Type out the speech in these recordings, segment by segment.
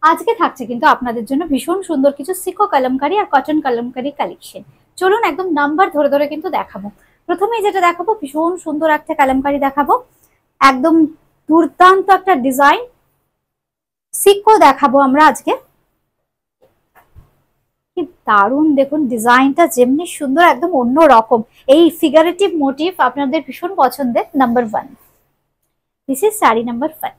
আজকে থাকছে কিন্তু আপনাদের জন্য ভীষণ সুন্দর কিছু সিকো কালামকারী আর কটন কালামকারী কালেকশন। চলুন একদম নাম্বার ধরে ধরে কিন্তু দেখাবো। প্রথমেই যেটা দেখাবো ভীষণ সুন্দর একটা কালামকারী দেখাবো, একদম দুর্দান্ত একটা ডিজাইন সিকো দেখাবো আমরা আজকে। কি দারুণ দেখুন ডিজাইনটা, যেমনি সুন্দর একদম অন্য রকম। এই ফিগারেটিভ মোটিভ আপনাদের ভীষণ পছন্দের। Number 1, this is sari number 1।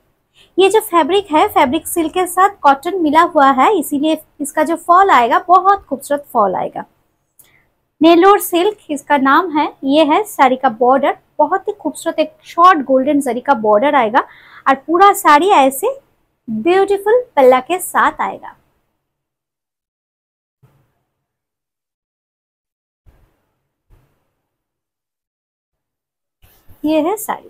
ये जो फैब्रिक है, फैब्रिक सिल्क के साथ कॉटन मिला हुआ है, इसीलिए इसका जो फॉल आएगा बहुत खूबसूरत फॉल आएगा। नेलोर सिल्क इसका नाम है। ये है साड़ी का बॉर्डर, बहुत ही खूबसूरत एक शॉर्ट गोल्डन जरी का बॉर्डर आएगा और पूरा साड़ी ऐसे ब्यूटीफुल पल्ला के साथ आएगा। ये है sari,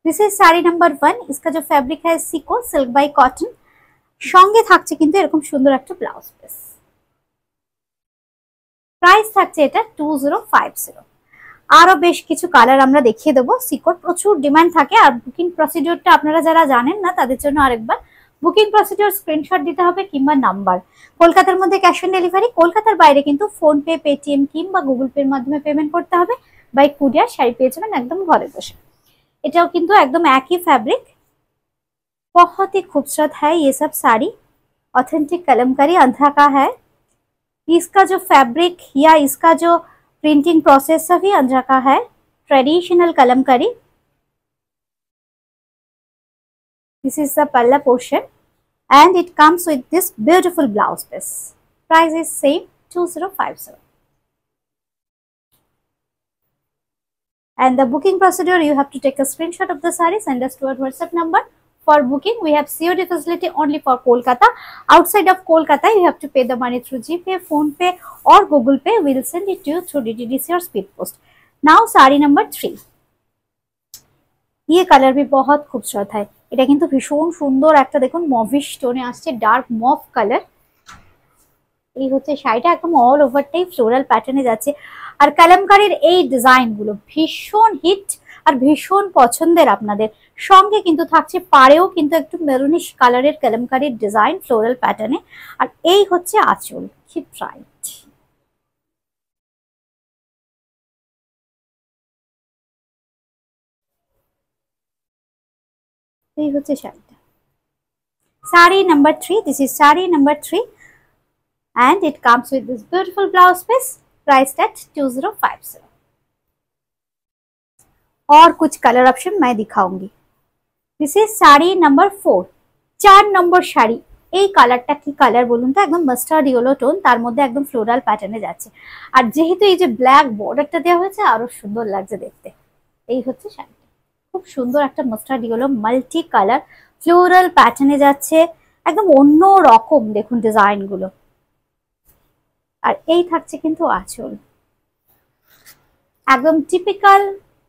this is sari number 1। इसका जो फैब्रिक है सिको सिल्क बाई कॉटन, সঙ্গে থাকছে কিন্তু এরকম সুন্দর একটা ব্লাউজ পিস। প্রাইস থাকছে এটা 2050। আরো বেশ কিছু কালার আমরা দেখিয়ে দেবো। সিকোর প্রচুর ডিমান্ড থাকে, আর বুকিং প্রসিডিওরটা আপনারা যারা জানেন না তাদের জন্য আরেকবার বুকিং প্রসিডিওর স্ক্রিনশট দিতে হবে কিংবা নাম্বার। কলকাতার মধ্যে ক্যাশ অন ডেলিভারি, কলকাতার বাইরে কিন্তু ফোন পে, পেটিএম কিংবা গুগল পের মাধ্যমে পেমেন্ট করতে হবে। বাই কুরিয়ার শাড়ি পেয়ে যাবেন একদম ঘরে বসে। এটাও কিন্তু একদম একই फैब्रिक, बहुत ही खूबसूरत है ये सब साड़ी। ऑथेंटिक कलमकारी आंध्रा का है। इसका जो फैब्रिक या इसका जो प्रिंटिंग प्रोसेस सभी आंध्रा का है। Traditional Kalamkari. This is the पल्ला portion and it comes with this beautiful blouse piece. Price is same 2050. And the booking procedure, you have to take a screenshot of the saree, send us to our WhatsApp number. For booking, we have COD facility only for Kolkata. Outside of Kolkata, you have to pay the money through GPay, PhonePe or Google Pay. We will send it to you through DTDC or Speed Post. Now, saree number 3. ये colour भी बहुत खूबसूरत है। এটা কিন্তু ভীষণ সুন্দর একটা দেখুন মভিশ টোনে আসছে, ডার্ক মভ কালার। এই হচ্ছে শাড়িটা, একদম অল ওভারটাই ফ্লোরাল প্যাটার্নে যাচ্ছে। আর কালামকারীর এই ডিজাইন গুলো ভীষণ হিট আর ভীষণ পছন্দের আপনাদের। সঙ্গে কিন্তু থাকছে পাড়েও কিন্তু একটু মেরুনিশ কালারের কালামকারীর ডিজাইন ফ্লোরাল প্যাটার্নে। আর এই হচ্ছে আঁচল, কি ব্রাইট। এই হচ্ছে শাড়িটা, sari number 3। This is sari number 3 and it comes with this beautiful blouse piece priced at 2050। और कुछ कलर ऑप्शन मैं दिखाऊंगी। दिस इज साड़ी नंबर 4, 4 নম্বর শাড়ি। এই কালারটা কি কালার বলুন তো, একদম মাস্টার্ড ইয়েলো টোন, তার মধ্যে একদম ফ্লোরাল প্যাটার্নে যাচ্ছে। আর যেহেতু এই যে ব্ল্যাক বর্ডারটা দেওয়া হয়েছে আরো সুন্দর লাগছে দেখতে। এই হচ্ছে শাড়িটা, খুব সুন্দর একটা mustard yellow multi colour floral প্যাটার্নে যাচ্ছে, একদম অন্য রকম দেখুন ডিজাইন গুলো। আর এই থাকছে কিন্তু আঁচল, একদম টিপিক্যাল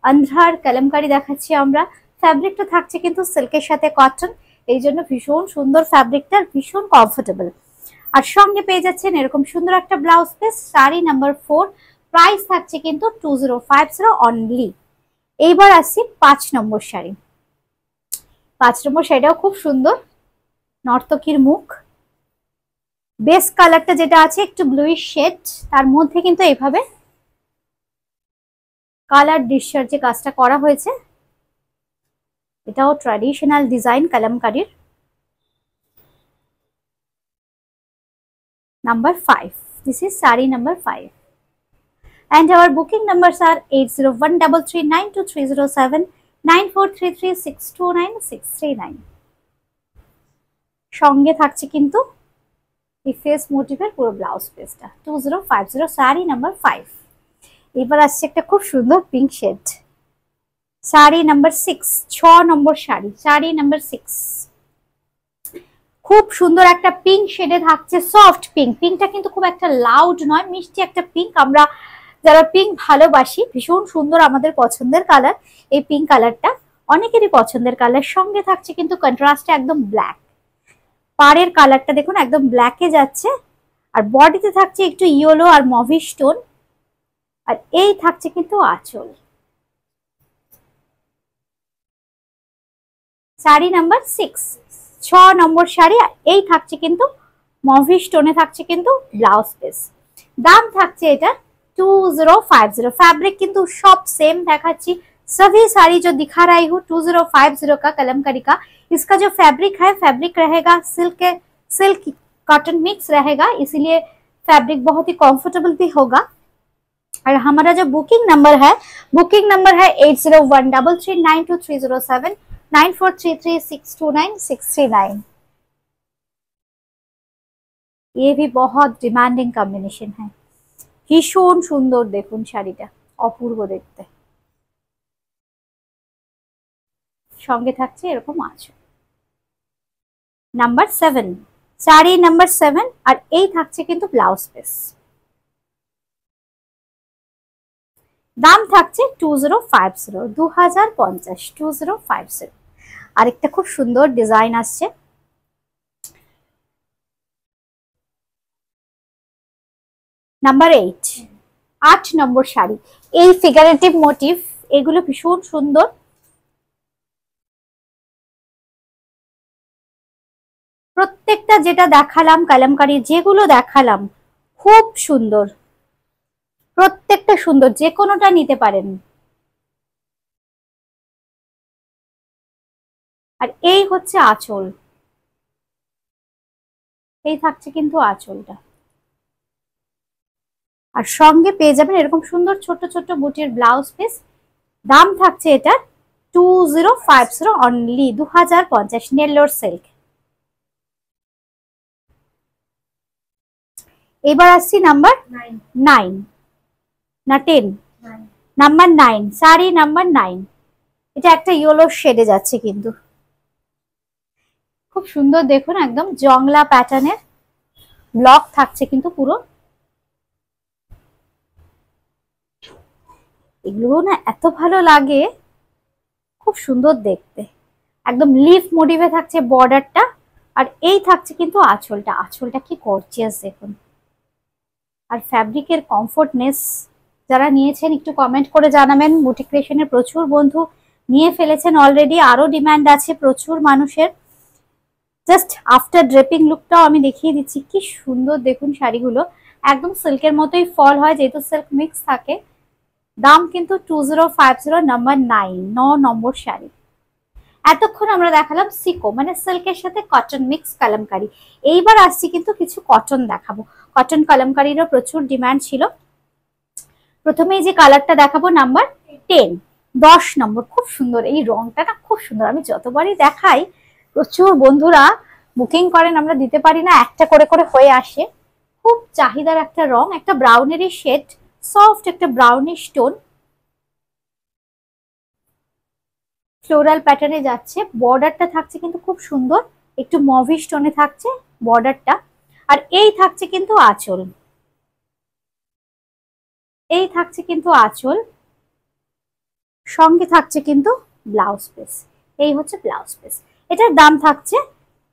আন্ধ্রার কালামকারী দেখাচ্ছি আমরা। ফ্যাব্রিকটা থাকছে কিন্তু সিল্কের সাথে কটন, এই জন্য ভীষণ সুন্দর ফ্যাব্রিকটা, ভীষণ কমফোর্টেবল। আর সঙ্গে পেয়ে যাচ্ছেন এরকম সুন্দর একটা blouse piece. Sari number 4, price থাকছে কিন্তু 2050 অনলি। এইবার আসছি 5 নম্বর শাড়ি। 5 নম্বর শাড়িটাও খুব সুন্দর, নর্তকীর মুখ। বেস কালারটা যেটা আছে একটু ব্লুইশ শেড, তার মধ্যে কিন্তু এইভাবে কালার ডিসচার্জ যে কাজটা করা হয়েছে, এটাও ট্র্যাডিশনাল ডিজাইন কালামকারীর। Number 5, this is sari number 5 and our booking numbers are 8013392307 9433629639। সঙ্গে থাকছে কিন্তু এই ফেস মোটিভের পুরো ব্লাউজ পিসটা। 2050 শাড়ি নাম্বার 5। এবার আসছে একটা খুব সুন্দর পিঙ্ক শেড, শাড়ি নাম্বার 6, 6 নম্বর শাড়ি, শাড়ি নাম্বার 6। খুব সুন্দর একটা পিঙ্ক শেডে থাকছে, সফট পিঙ্ক। পিঙ্কটা কিন্তু খুব একটা লাউড নয়, মিষ্টি একটা পিঙ্ক। আমরা যারা পিঙ্ক ভালোবাসি, ভীষণ সুন্দর আমাদের পছন্দের কালার এই পিঙ্ক কালারটা, অনেকেরই পছন্দের কালার। সঙ্গে থাকছে কিন্তু কন্ট্রাস্টে একদম ব্ল্যাক, পাড়ের কালারটা দেখুন একদম ব্ল্যাকে যাচ্ছে। আর বডিতে থাকছে একটু ইয়েলো আর মভিশ টোন। আর এই থাকছে কিন্তু আঁচল। শাড়ি নাম্বার 6, 6 নম্বর শাড়ি। এই থাকছে কিন্তু মভি স্টোনে থাকছে কিন্তু ব্লাউজ পিস। दाम থাকছে এটা 2050। फैब्रिक किंतु सब सेम दिखाচ্ছি। सभी साड़ी जो दिखा रही हूँ 2050 का कलमकारी का। इसका जो फैब्रिक है फैब्रिक रहेगा सिल्क कॉटन मिक्स रहेगा, इसीलिए फैब्रिक बहुत ही कंफर्टेबल भी होगा। और हमारा जो बुकिंग नंबर है 8013392307 9433629639। ये भी बहुत डिमांडिंग कॉम्बिनेशन है। भीषण सुंदर देखुन শাড়িটা, অপূর্ব দেখতে। সঙ্গে থাকছে এরকম আঁচল। Number 7, sari number 7। আর এই থাকছে কিন্তু ব্লাউজ পিস। দাম থাকছে 2050, 2050, 2050। আরেকটা খুব সুন্দর ডিজাইন আসছে। নাম্বার 8, 8 নম্বর শাড়ি। এই ফিগারেটিভ মোটিভ এগুলো ভীষণ সুন্দর। প্রত্যেকটা যেটা দেখালাম কলমকারী যেগুলো দেখালাম খুব সুন্দর, প্রত্যেকটা সুন্দর, যে কোনোটা নিতে পারেন। আর এই হচ্ছে আঁচল, এই থাকছে কিন্তু আঁচলটা। আর সঙ্গে পেয়ে যাবেন এরকম সুন্দর ছোট ছোট বুটির ব্লাউজ পিস। দাম থাকছে এটা 2050 অনলি, 2050, নেল্লোর সিল্ক। এবার আসছি নাম্বার 9 না 10, নাম্বার 9, শাড়ি নাম্বার 9। এটা একটা ইয়েলো শেডে যাচ্ছে কিন্তু খুব সুন্দর দেখুন, একদম জংলা প্যাটার্নের ব্লক থাকছে কিন্তু পুরো। এগুলো না এত ভালো লাগে, খুব সুন্দর দেখতে, একদম লিফ মোটিভে থাকছে বর্ডারটা। আর এই থাকছে কিন্তু আঁচলটা, আঁচলটা কি গর্জিয়াস দেখুন। আর ফ্যাব্রিকের কমফোর্টনেস যারা নিয়েছেন একটু কমেন্ট করে জানাবেন। বুটিক ক্রিয়েশনের প্রচুর বন্ধু নিয়ে ফেলেছেন অলরেডি, আরো ডিমান্ড আছে প্রচুর মানুষের। জাস্ট আফটার ড্রেপিং লুকটাও আমি দেখিয়ে দিচ্ছি, কি সুন্দর দেখুন শাড়িগুলো, একদম সিল্কের মতোই ফল হয় যেহেতু সিল্ক মিক্স থাকে। দাম কিন্তু 2050, নাম্বার 9, 9 নম্বর শাড়ি। এতক্ষণ আমরা দেখালাম সিকো মানে সিল্কের সাথে কটন মিক্স কলমকারি। এইবার আসছি কিন্তু কিছু কটন দেখাবো। কটন কলমকারিরও প্রচুর ডিমান্ড ছিল। প্রথমেই যে কালারটা দেখাবো নাম্বার 10, 10 নম্বর। খুব সুন্দর এই রংটা না, খুব সুন্দর। আমি যতবারই দেখাই প্রচুর বন্ধুরা বুকিং করেন, আমরা দিতে পারি না, একটা করে করে হয়ে আসে। খুব চাহিদার একটা রং, একটা ব্রাউনেরই শেড, সফট একটা ব্রাউনিশ টোন, ফ্লোরাল প্যাটার্নে যাচ্ছে। বর্ডারটা থাকছে কিন্তু খুব সুন্দর, একটু মভিশ টোনে থাকছে বর্ডারটা। আর এই থাকছে কিন্তু আঁচল, এই থাকছে কিন্তু আঁচল, সঙ্গে থাকছে কিন্তু ব্লাউজ পিস। এই হচ্ছে ব্লাউজ পিস। এটার দাম থাকছে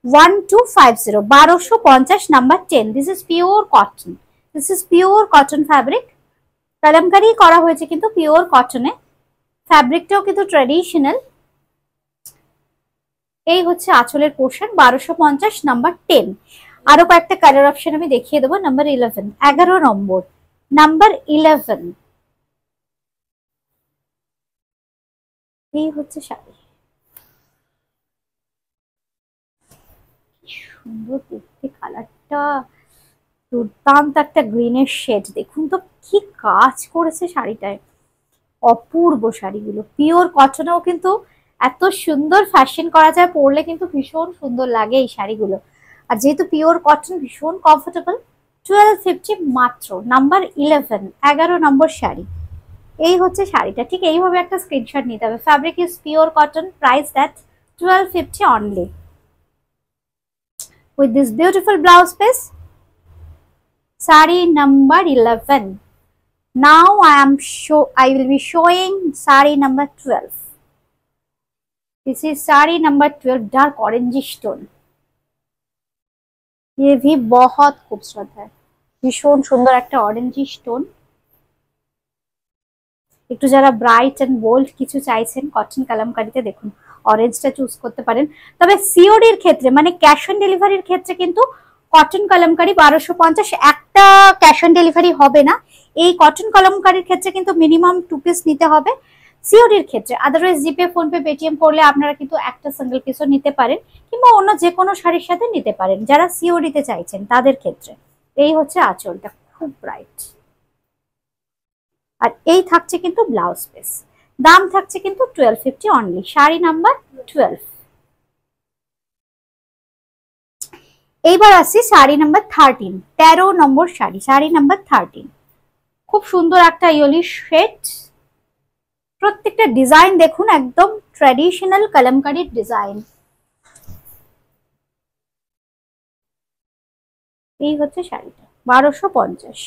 1250, 1250, number 10। This is pure cotton, this is pure cotton fabric. Kalamkari করা হয়েছে কিন্তু পিওর কটনে, ফ্যাব্রিকটাও কিন্তু ট্র্যাডিশনাল। এই হচ্ছে আঁচলের পোর্শন, 1250, নাম্বার 10। আরো কয়েকটা কালার অপশন আমি দেখিয়ে দেবো। নাম্বার 11, 11 নম্বর, নাম্বার 11। এই হচ্ছে শাড়ি, সুন্দর দেখতে কালারটা, দুর্দান্ত একটা গ্রিনের শেড। দেখুন তো কি কাজ করেছে শাড়িটায়, অপূর্ব শাড়িগুলো। পিওর কটনেও কিন্তু এত সুন্দর ফ্যাশন করা যায়, পরলে কিন্তু ভীষণ সুন্দর লাগে এই শাড়িগুলো। আর যেহেতু পিওর কটন ভীষণ কমফোর্টেবল। 1250 মাত্র, নাম্বার 11, 11 নম্বর শাড়ি। এই হচ্ছে শাড়িটা, ঠিক এইভাবে একটা স্ক্রিনশট নিতে হবে। Fabric is pure cotton, price that 1250 only, with this beautiful blouse piece. Sari number 11. Now I will be showing sari number 12. This is sari number 12, dark orange stone. ये भी बहुत खूबसूरत है, ভীষণ সুন্দর একটা অরেঞ্জ স্টোন। একটু যারা ব্রাইট এন্ড বোল্ড কিছু চাইছেন কটন কালামকারীতে, দেখুন অরেঞ্জটা চুজ করতে পারেন। তবে সিওডির ক্ষেত্রে মানে ক্যাশ অন ডেলিভারির ক্ষেত্রে কিন্তু কটন কলমকারি 1250, একটা ক্যাশ অন ডেলিভারি হবে না। এই কটন কলমকারির ক্ষেত্রে কিন্তু মিনিমাম 2 পিস নিতে হবে সিওডির ক্ষেত্রে। আদারওয়াইজ জিপে, ফোনপে, পেটিএম করলে আপনারা কিন্তু একটা সিঙ্গেল পিসও নিতে পারেন, কিংবা অন্য যে কোনো শাড়ির সাথে নিতে পারেন যারা সিওডিতে চাইছেন তাদের ক্ষেত্রে। এই হচ্ছে আঁচলটা, খুব ব্রাইট। আর এই থাকছে কিন্তু ব্লাউজ পিস, দাম থাকছে কিন্তু 1250 অনলি। শাড়ি নাম্বার 12। এইবার আসছি শাড়ি নাম্বার 13, 13 নম্বর শাড়ি, শাড়ি নাম্বার 13। খুব সুন্দর একটা ইয়েলো শেড, প্রত্যেকটা ডিজাইন দেখুন একদম ট্র্যাডিশনাল কলমকারীর ডিজাইন। এই হচ্ছে শাড়িটা 1250।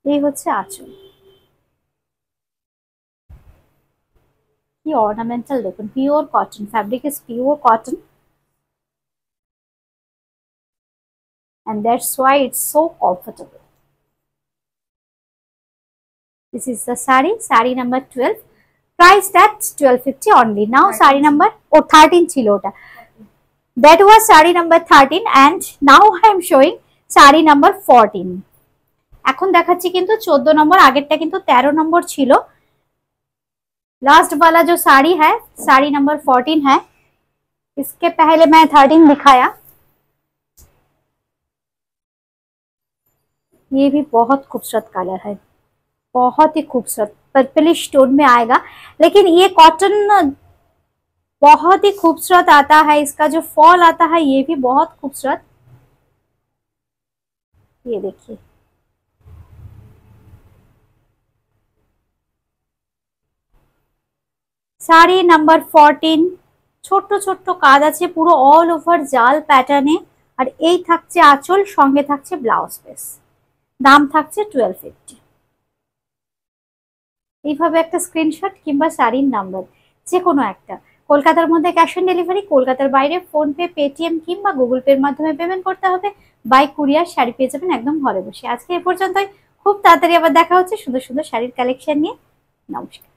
এই হচ্ছে আঁচল, কি অর্নামেন্টাল দেখুন, pure cotton, fabric is pure cotton and that's why it's so comfortable. This is the saree number 12, priced at 1250 only. Now saree number 13 ছিল ওটা, that was saree number 13 and now I am showing saree number 14. এখন देखाচ্ছি কিন্তু 14 নম্বর, আগেরটা কিন্তু 13 নম্বর ছিল। Last वाला जो साड़ी है साड़ी नंबर 14 है, इसके पहले मैं 13 दिखाया। ये भी बहुत खूबसूरत कलर है, बहुत ही खूबसूरत पर्पलिश टोन में आएगा, लेकिन ये कॉटन बहुत ही खूबसूरत आता है। इसका जो फॉल आता है ये भी बहुत खूबसूरत, ये देखिए। শাড়ি নাম্বার 14, ছোট্ট ছোট্ট কাজ আছে পুরো অল ওভার জাল প্যাটার্নে। আর এই থাকছে আঁচল, সঙ্গে থাকছে ব্লাউজ পিস, দাম থাকছে 1250। এইভাবে একটা স্ক্রিনশট কিংবা শাড়ির নাম্বার যে কোনো একটা, কলকাতার মধ্যে ক্যাশ অন ডেলিভারি, কলকাতার বাইরে ফোনপে, পেটিএম কিংবা গুগল পের মাধ্যমে পেমেন্ট করতে হবে। বাই কুরিয়ার শাড়ি পেয়ে যাবেন একদম ঘরে বসে। আজকে এ পর্যন্তই, খুব তাড়াতাড়ি আবার দেখা হচ্ছে সুন্দর সুন্দর শাড়ির কালেকশন নিয়ে। নমস্কার।